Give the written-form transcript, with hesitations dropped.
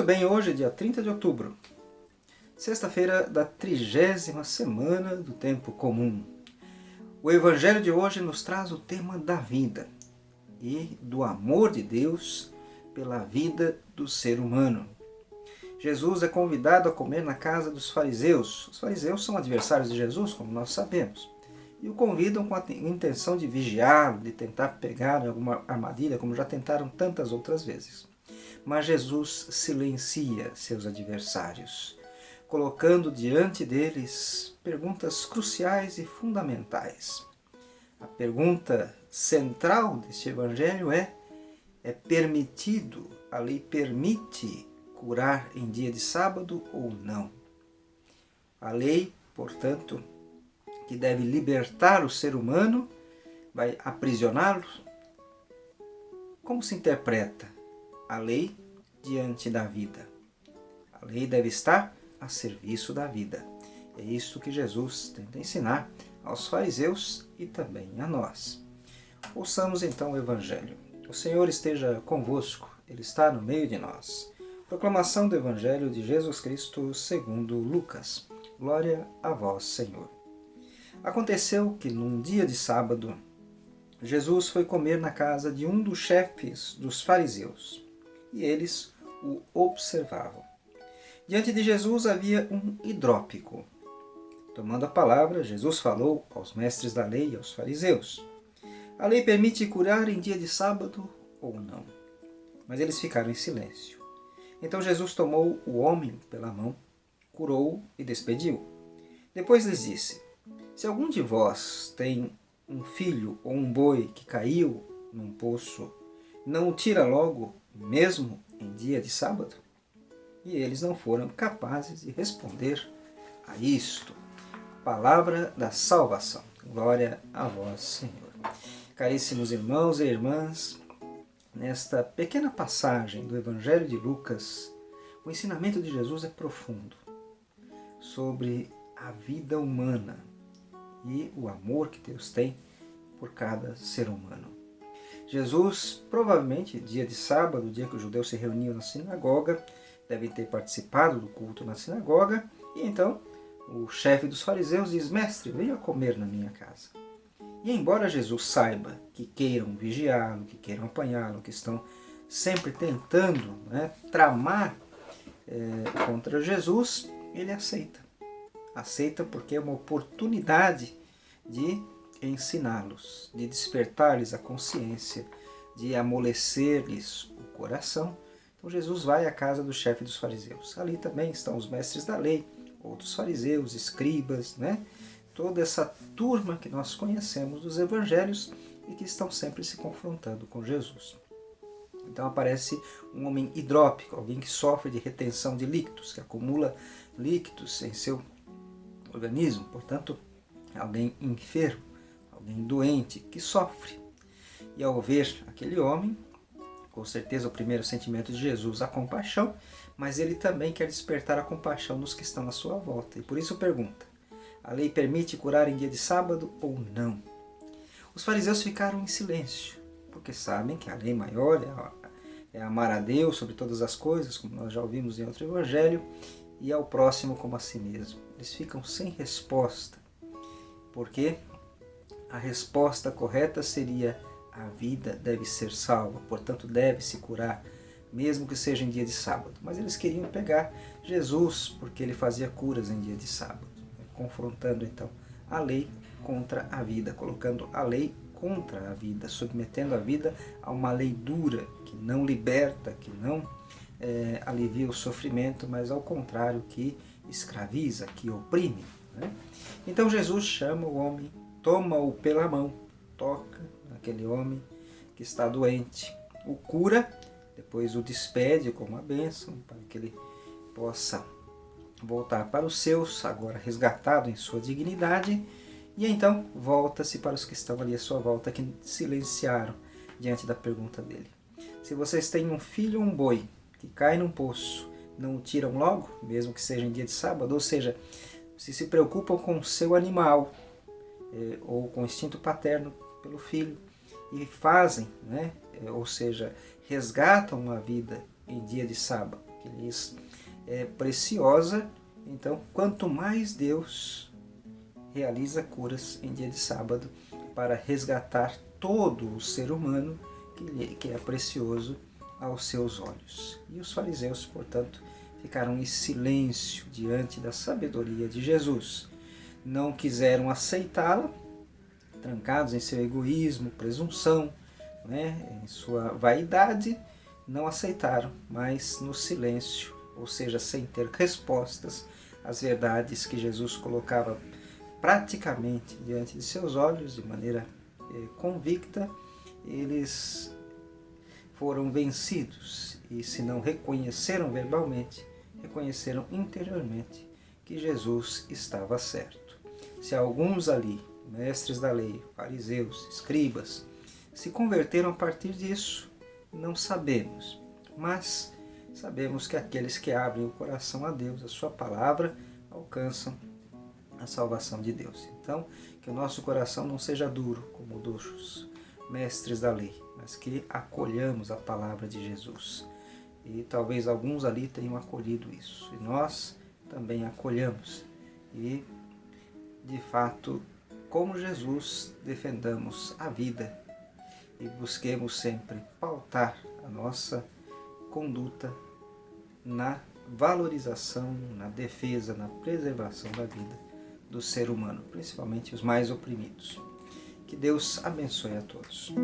bem, hoje, dia 30 de outubro, sexta-feira da 30ª semana do tempo comum. O Evangelho de hoje nos traz o tema da vida e do amor de Deus pela vida do ser humano. Jesus é convidado a comer na casa dos fariseus. Os fariseus são adversários de Jesus, como nós sabemos, e o convidam com a intenção de vigiá-lo, de tentar pegar alguma armadilha, como já tentaram tantas outras vezes. Mas Jesus silencia seus adversários, colocando diante deles perguntas cruciais e fundamentais. A pergunta central deste evangelho é permitido, a lei permite curar em dia de sábado ou não? A lei, portanto, que deve libertar o ser humano, vai aprisioná-lo? Como se interpreta a lei diante da vida? A lei deve estar a serviço da vida. É isso que Jesus tenta ensinar aos fariseus e também a nós. Ouçamos então o Evangelho. O Senhor esteja convosco, Ele está no meio de nós. Proclamação do Evangelho de Jesus Cristo segundo Lucas. Glória a vós, Senhor. Aconteceu que num dia de sábado, Jesus foi comer na casa de um dos chefes dos fariseus, e eles o observavam. Diante de Jesus havia um hidrópico. Tomando a palavra, Jesus falou aos mestres da lei e aos fariseus: a lei permite curar em dia de sábado ou não? Mas eles ficaram em silêncio. Então Jesus tomou o homem pela mão, curou-o e despediu. Depois lhes disse: se algum de vós tem um filho ou um boi que caiu num poço, não o tira logo, mesmo em dia de sábado? E eles não foram capazes de responder a isto. Palavra da salvação. Glória a vós, Senhor. Caríssimos irmãos e irmãs, nesta pequena passagem do Evangelho de Lucas, o ensinamento de Jesus é profundo sobre a vida humana e o amor que Deus tem por cada ser humano. Jesus, provavelmente, dia de sábado, dia que os judeus se reuniam na sinagoga, devem ter participado do culto na sinagoga, e então o chefe dos fariseus diz: mestre, venha comer na minha casa. E embora Jesus saiba que queiram vigiá-lo, que queiram apanhá-lo, que estão sempre tentando tramar contra Jesus, ele aceita. Aceita porque é uma oportunidade de ensiná-los, de despertar-lhes a consciência, de amolecer-lhes o coração. Então Jesus vai à casa do chefe dos fariseus. Ali também estão os mestres da lei, outros fariseus, escribas, toda essa turma que nós conhecemos dos evangelhos e que estão sempre se confrontando com Jesus. Então aparece um homem hidrópico, alguém que sofre de retenção de líquidos, que acumula líquidos em seu organismo, portanto, alguém enfermo, alguém doente, que sofre. E ao ver aquele homem, com certeza o primeiro sentimento de Jesus, a compaixão, mas ele também quer despertar a compaixão nos que estão à sua volta. E por isso pergunta: a lei permite curar em dia de sábado ou não? Os fariseus ficaram em silêncio, porque sabem que a lei maior é amar a Deus sobre todas as coisas, como nós já ouvimos em outro evangelho, e ao próximo como a si mesmo. Eles ficam sem resposta, porque a resposta correta seria: a vida deve ser salva, portanto deve-se curar, mesmo que seja em dia de sábado. Mas eles queriam pegar Jesus, porque ele fazia curas em dia de sábado, confrontando então a lei contra a vida, colocando a lei contra a vida, submetendo a vida a uma lei dura, que não liberta, que não alivia o sofrimento, mas ao contrário, que escraviza, que oprime. Então Jesus chama o homem, toma-o pela mão, toca naquele homem que está doente, o cura, depois o despede com uma bênção, para que ele possa voltar para os seus, agora resgatado em sua dignidade, e então volta-se para os que estão ali à sua volta, que silenciaram diante da pergunta dele. Se vocês têm um filho ou um boi que cai num poço, não o tiram logo, mesmo que seja em dia de sábado? Ou seja, se preocupam com o seu animal, ou com o instinto paterno pelo filho, e fazem, ou seja, resgatam a vida em dia de sábado, que lhes é preciosa. Então, quanto mais Deus realiza curas em dia de sábado para resgatar todo o ser humano que é precioso aos seus olhos. E os fariseus, portanto, ficaram em silêncio diante da sabedoria de Jesus. Não quiseram aceitá-la, trancados em seu egoísmo, presunção, em sua vaidade, não aceitaram, mas no silêncio, ou seja, sem ter respostas às verdades que Jesus colocava praticamente diante de seus olhos, de maneira convicta, eles foram vencidos e, se não reconheceram verbalmente, reconheceram interiormente que Jesus estava certo. Se alguns ali, mestres da lei, fariseus, escribas, se converteram a partir disso, não sabemos, mas sabemos que aqueles que abrem o coração a Deus, a sua palavra, alcançam a salvação de Deus. Então, que o nosso coração não seja duro como o dos mestres da lei, mas que acolhamos a palavra de Jesus. E talvez alguns ali tenham acolhido isso, e nós também acolhamos. E, de fato, como Jesus, defendamos a vida e busquemos sempre pautar a nossa conduta na valorização, na defesa, na preservação da vida do ser humano, principalmente os mais oprimidos. Que Deus abençoe a todos.